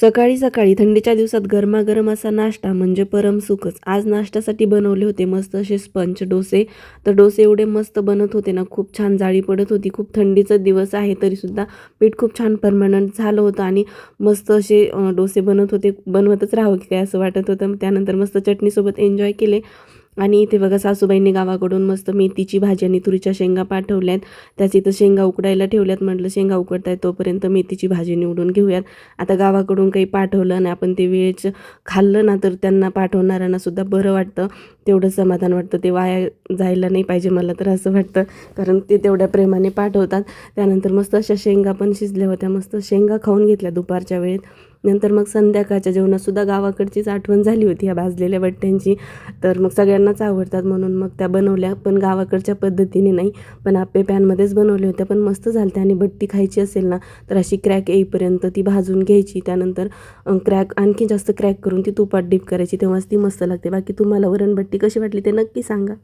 सकाळी सकाळी थंडीच्या दिवसात गरमागरम असा नाश्ता म्हणजे परमसुखच. आज नाश्त्यासाठी बनवले होते मस्त असे स्पंज डोसे. तर डोसे एवढे मस्त बनत होते ना, खूप छान जाळी पडत होती. खूप थंडीचा दिवस आहे तरीसुद्धा पीठ खूप छान परमनंट झालं होतं आणि मस्त असे डोसे बनत होते. बनवतच राहावं की काय असं वाटत होतं. त्यानंतर मस्त चटणीसोबत एन्जॉय केले. आणि इथे बघा सासूबाईंनी गावाकडून मस्त मेथीची भाजी आणि तुरीच्या शेंगा पाठवल्यात. त्याच इथं शेंगा उकडायला ठेवल्यात. म्हटलं शेंगा उकडतायत तोपर्यंत मेथीची भाजी निवडून घेऊयात. आता गावाकडून काही पाठवलं नाही, आपण ते वेळेचं खाल्लं ना तर त्यांना पाठवणाऱ्यांना सुद्धा बरं वाटतं, तेवढं समाधान वाटतं. ते वाया जायला नाही पाहिजे, मला तर असं वाटतं, कारण ते तेवढ्या प्रेमाने पाठवतात. त्यानंतर मस्त अशा शेंगा पण शिजल्या होत्या. मस्त शेंगा खाऊन घेतल्या दुपारच्या वेळेत. नंतर मग संध्याकाळच्या जेवणातसुद्धा गावाकडचीच आठवण झाली होती ह्या भाजलेल्या बट्ट्यांची. तर मग सगळ्यांनाच आवडतात म्हणून मग त्या बनवल्या, पण गावाकडच्या पद्धतीने नाही, पण आप्पे पॅनमध्येच बनवल्या होत्या. पण मस्त झाल्या आणि बट्टी खायची असेल ना तर अशी क्रॅक येईपर्यंत ती भाजून घ्यायची. त्यानंतर क्रॅक आणखी जास्त क्रॅक करून ती तुपात डीप करायची, तेव्हाच ती मस्त लागते. बाकी तुम्हाला वरणबट्टी कशी वाटली ते नक्की सांगा.